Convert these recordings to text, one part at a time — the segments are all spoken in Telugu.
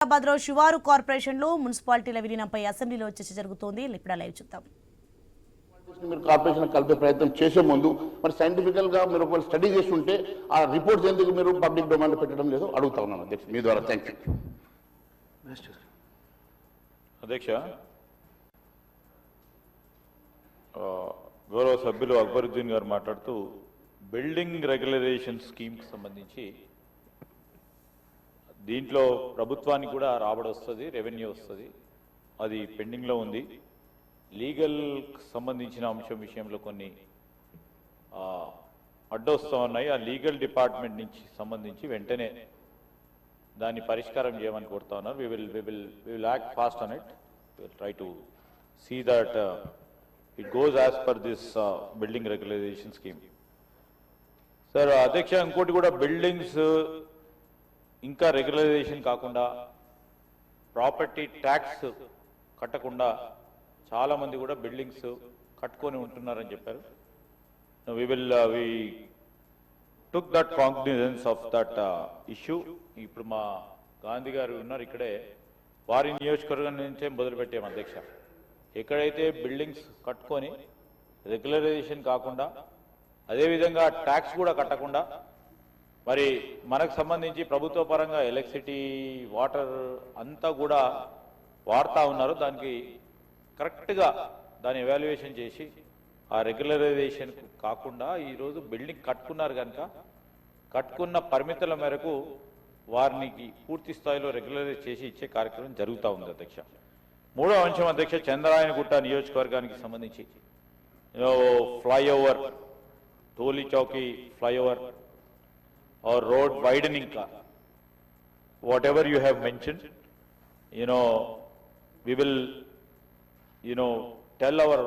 హైదరాబాద్లో శివారు కార్పొరేషన్లో మున్సిపాలిటీల విలీనంపై అసెంబ్లీలో చర్చ జరుగుతోంది. ఇప్పుడు లైవ్ చూద్దాం. మీరు కార్పొరేషన్ కలిపే ప్రయత్నం చేసే ముందు మరి సైంటిఫికల్ గా మీరు ఒకవేళ స్టడీ చేసి ఉంటే ఆ రిపోర్ట్స్ ఎందుకు మీరు పబ్లిక్ డొమైన్ లో పెట్టడం లేదు అడుగుతా ఉన్నాను అధ్యక్ష మీ ద్వారా. థ్యాంక్ యూ అధ్యక్ష. గౌరవ సభ్యులు అక్బరుద్దీన్ గారు మాట్లాడుతూ బిల్డింగ్ రెగ్యులరైజేషన్ స్కీమ్కి సంబంధించి దీంట్లో ప్రభుత్వానికి కూడా రాబడి వస్తుంది, రెవెన్యూ వస్తుంది, అది పెండింగ్లో ఉంది. లీగల్ సంబంధించిన అంశం విషయంలో కొన్ని అడ్డొస్తూ ఉన్నాయి. ఆ లీగల్ డిపార్ట్మెంట్ నుంచి సంబంధించి వెంటనే దాన్ని పరిష్కారం చేయమని కోరుతా ఉన్నారు. We will act fast on it. We will try to see that it goes as per this building regularisation scheme. Sir అధ్యక్ష, ఇంకోటి కూడా బిల్డింగ్స్ ఇంకా రెగ్యులరైజేషన్ కాకుండా ప్రాపర్టీ ట్యాక్స్ కట్టకుండా చాలామంది కూడా బిల్డింగ్స్ కట్టుకొని ఉంటున్నారని చెప్పారు. We took that cognizance of that issue. ఇప్పుడు మా గాంధీ గారు ఉన్నారు ఇక్కడే, వారి నియోజకవర్గం నుంచే మొదలుపెట్టాం అధ్యక్ష. ఎక్కడైతే బిల్డింగ్స్ కట్టుకొని రెగ్యులరైజేషన్ కాకుండా అదేవిధంగా ట్యాక్స్ కూడా కట్టకుండా మరి మనకు సంబంధించి ప్రభుత్వ పరంగా ఎలక్ట్రిసిటీ, వాటర్ అంతా కూడా వాడుతూ ఉన్నారు. దానికి కరెక్ట్గా దాన్ని ఎవాల్యుయేషన్ చేసి ఆ రెగ్యులరైజేషన్ కాకుండా ఈరోజు బిల్డింగ్ కట్టుకున్నారు కనుక కట్టుకున్న పరిమితుల మేరకు వారికి పూర్తి స్థాయిలో రెగ్యులరైజ్ చేసి ఇచ్చే కార్యక్రమం జరుగుతూ ఉంది అధ్యక్ష. మూడవ అంశం అధ్యక్ష, చంద్రాయనగుట్ట నియోజకవర్గానికి సంబంధించి flyover, Toli Chowki flyover or road widening, whatever you have mentioned, we will tell our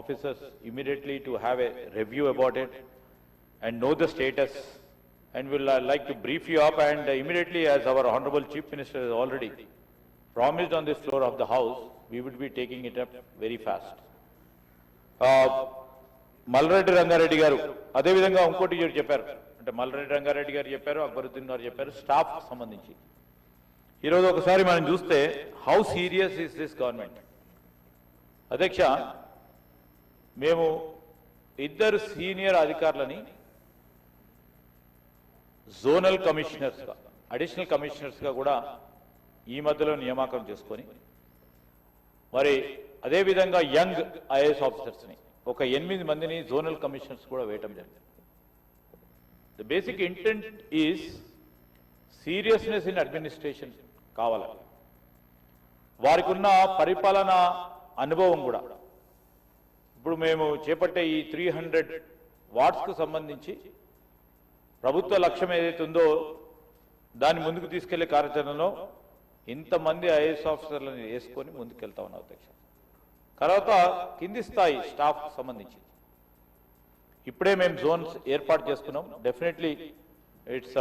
officers immediately to have a review about it and know the status, and will like to brief you up, and immediately, as our honorable chief minister has already promised on this floor of the house, we would be taking it up very fast. Malreddy Rangareddy గారు అదే విధంగా ఇంకోటి చెప్పారు, అంటే మల్రెడ్డి రంగారెడ్డి గారు చెప్పారు, అక్బరుద్దీన్ గారు చెప్పారు, స్టాఫ్ సంబంధించి. ఈరోజు ఒకసారి మనం చూస్తే how serious is this government అధ్యక్ష. మేము ఇద్దరు సీనియర్ అధికారులని జోనల్ కమిషనర్స్గా, అడిషనల్ కమిషనర్స్గా కూడా ఈ మధ్యలో నియామకం చేసుకొని మరి అదేవిధంగా యంగ్ ఐఏఎస్ ఆఫీసర్స్ని ఒక 8 మందిని జోనల్ కమిషనర్స్ కూడా వేయటం జరిగింది. The basic intent is seriousness in administration కావాలి, వారికి ఉన్న పరిపాలన అనుభవం కూడా. ఇప్పుడు మేము చేపట్టే ఈ 300 వార్డ్స్కు సంబంధించి ప్రభుత్వ లక్ష్యం ఏదైతే ఉందో దాన్ని ముందుకు తీసుకెళ్లే కార్యాచరణలో ఇంతమంది ఐఏఎస్ ఆఫీసర్లను వేసుకొని ముందుకెళ్తా ఉన్నాం అధ్యక్ష. తర్వాత కింది స్థాయి స్టాఫ్ సంబంధించి ఇప్పుడే మేము జోన్స్ ఏర్పాటు చేసుకున్నాం. Definitely it's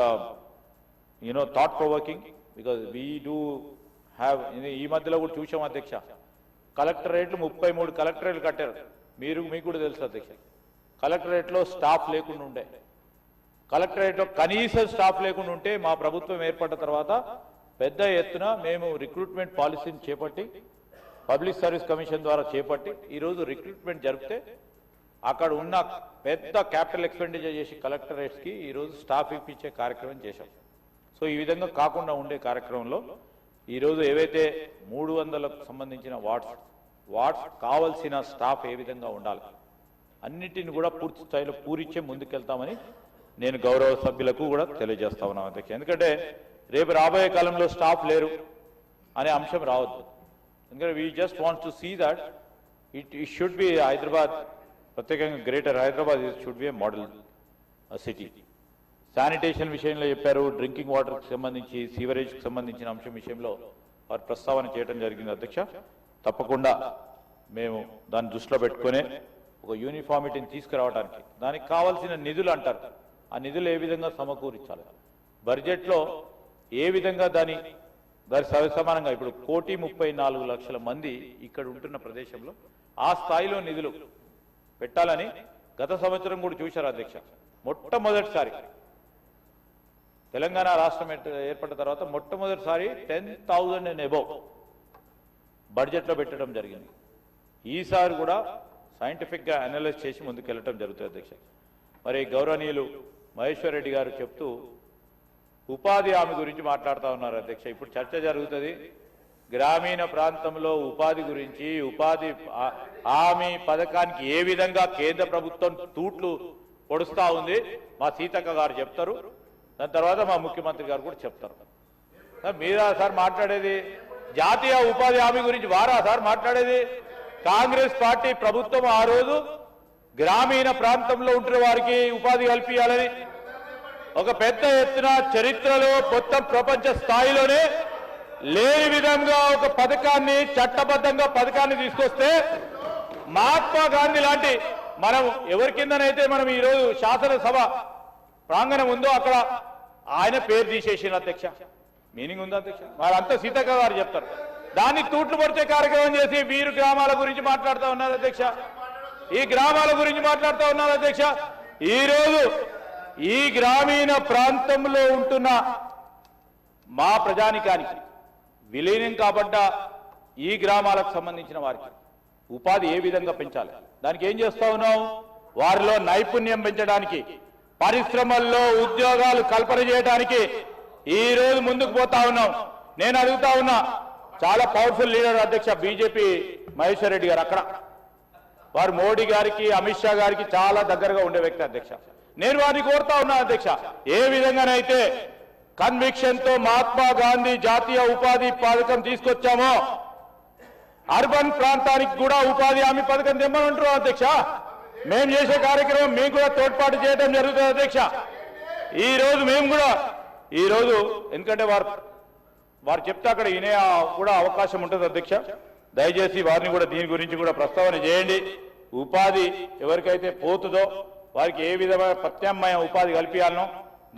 thought provoking, because we do have, ఈ మధ్యలో కూడా చూసాం అధ్యక్ష, కలెక్టరేట్లు 33 కలెక్టరేట్లు కట్టారు. మీకు కూడా తెలుసు అధ్యక్ష, కలెక్టరేట్లో స్టాఫ్ లేకుండా ఉండే, కలెక్టరేట్లో కనీస స్టాఫ్ లేకుండా ఉంటే మా ప్రభుత్వం ఏర్పడ్డ తర్వాత పెద్ద ఎత్తున మేము రిక్రూట్మెంట్ పాలసీని చేపట్టి పబ్లిక్ సర్వీస్ కమిషన్ ద్వారా చేపట్టి ఈరోజు రిక్రూట్మెంట్ జరిపితే అక్కడ ఉన్న పెద్ద క్యాపిటల్ ఎక్స్పెండిచర్ చేసి కలెక్టరేట్స్కి ఈరోజు స్టాఫ్ ఇప్పించే కార్యక్రమం చేశాం. సో ఈ విధంగా కాకుండా ఉండే కార్యక్రమంలో ఈరోజు ఏవైతే 300లకు సంబంధించిన వార్డ్స్ కావాల్సిన స్టాఫ్ ఏ విధంగా ఉండాలి అన్నిటిని కూడా పూర్తి స్థాయిలో పూరిచ్చే ముందుకెళ్తామని నేను గౌరవ సభ్యులకు కూడా తెలియజేస్తా ఉన్నాను అధ్యక్ష. ఎందుకంటే రేపు రాబోయే కాలంలో స్టాఫ్ లేరు అనే అంశం రావద్దు. ఎందుకంటే we just want to see that it should be Hyderabad, ప్రత్యేకంగా greater Hyderabad should be a model city. Sanitation విషయంలో చెప్పారు, డ్రింకింగ్ వాటర్కి సంబంధించి, సీవరేజ్కి సంబంధించిన అంశం విషయంలో వారు ప్రస్తావన చేయడం జరిగింది అధ్యక్ష. తప్పకుండా మేము దాన్ని దృష్టిలో పెట్టుకునే ఒక యూనిఫామిటీని తీసుకురావడానికి దానికి కావాల్సిన నిధులు అంటారు, ఆ నిధులు ఏ విధంగా సమకూర్చాలి, బడ్జెట్లో ఏ విధంగా దాని సమానంగా. ఇప్పుడు 1,34,00,000 మంది ఇక్కడ ఉంటున్న ప్రదేశంలో ఆ స్థాయిలో నిధులు పెట్టాలని గత సంవత్సరం కూడా చూశారు అధ్యక్ష. మొట్టమొదటిసారి తెలంగాణ రాష్ట్రం ఏర్పడిన తర్వాత మొట్టమొదటిసారి 10,000 అండ్ అబౌవ్ బడ్జెట్లో పెట్టడం జరిగింది. ఈసారి కూడా సైంటిఫిక్గా అనలైజ్ చేసి ముందుకెళ్ళటం జరుగుతుంది అధ్యక్ష. మరి గౌరవనీయులు మహేశ్వర్ రెడ్డి గారు చెప్తూ ఉపాధి హామీ గురించి మాట్లాడుతూ ఉన్నారు అధ్యక్ష. ఇప్పుడు చర్చ జరుగుతుంది గ్రామీణ ప్రాంతంలో ఉపాధి గురించి. ఉపాధి హామీ పథకానికి ఏ విధంగా కేంద్ర ప్రభుత్వం తూట్లు పొడుస్తూ ఉంది మా సీతక్క గారు చెప్తారు, దాని తర్వాత మా ముఖ్యమంత్రి గారు కూడా చెప్తారు. మీరా సార్ మాట్లాడేది? జాతీయ ఉపాధి హామీ గురించి వారా సార్ మాట్లాడేది? కాంగ్రెస్ పార్టీ ప్రభుత్వం ఆ రోజు గ్రామీణ ప్రాంతంలో ఉంటున్న వారికి ఉపాధి కల్పించాలని ఒక పెద్ద ఎత్తున చరిత్రలో మొత్తం ప్రపంచ స్థాయిలోనే లేని విధంగా ఒక పథకాన్ని, చట్టబద్ధంగా పథకాన్ని తీసుకొస్తే మహాత్మా గాంధీ లాంటి మనం ఎవరి కిందనైతే మనం ఈరోజు శాసనసభ ప్రాంగణం ఉందో అక్కడ ఆయన పేరు తీసేసిన అధ్యక్ష. మీనింగ్ ఉందా అధ్యక్ష? వారంతా సీతక్క గారు చెప్తారు. దాన్ని తూట్లు పొడిచే కార్యక్రమం చేసి వీరు గ్రామాల గురించి మాట్లాడుతూ ఉన్నారు అధ్యక్ష. ఈ గ్రామాల గురించి మాట్లాడుతూ ఉన్నారు అధ్యక్ష. ఈరోజు ఈ గ్రామీణ ప్రాంతంలో ఉంటున్న మా ప్రజానికానికి విలీనం కాబట్ట ఈ గ్రామాలకు సంబంధించిన వారికి ఉపాధి ఏ విధంగా పెంచాలి, దానికి ఏం చేస్తా ఉన్నాం? వారిలో నైపుణ్యం పెంచడానికి, పరిశ్రమల్లో ఉద్యోగాలు కల్పన చేయడానికి ఈ రోజు ముందుకు పోతా ఉన్నాం. నేను అడుగుతా ఉన్నా, చాలా పవర్ఫుల్ లీడర్ అధ్యక్ష బీజేపీ మహేశ్వర్ రెడ్డి గారు. అక్కడ వారు మోడీ గారికి, అమిత్ షా గారికి చాలా దగ్గరగా ఉండే వ్యక్తి అధ్యక్ష. నేను వారిని కోరుతా ఉన్నా అధ్యక్ష, ఏ విధంగానైతే కన్విక్షన్ తో మహాత్మా గాంధీ జాతీయ ఉపాధి పథకం తీసుకొచ్చామో అర్బన్ ప్రాంతానికి కూడా ఉపాధి హామీ పథకం తెమ్మనంటారు అధ్యక్ష. మేము చేసే కార్యక్రమం మేము కూడా తోడ్పాటు చేయడం జరుగుతుంది అధ్యక్ష. ఈ రోజు మేము కూడా ఎందుకంటే వారు చెప్తే అక్కడ వినే కూడా అవకాశం ఉంటుంది అధ్యక్ష. దయచేసి వారిని కూడా దీని గురించి కూడా ప్రస్తావన చేయండి. ఉపాధి ఎవరికైతే పోతుందో వారికి ఏ విధమైన ప్రత్యామ్నాయ ఉపాధి కల్పించాలనో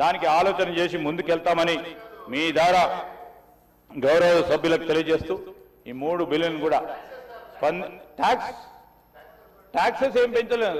దానికి ఆలోచన చేసి ముందుకెళ్తామని మీ ద్వారా గౌరవ సభ్యులకు తెలియజేస్తూ ఈ 3 బిల్లులను కూడా ట్యాక్సెస్ ఏం పెంచలేదు.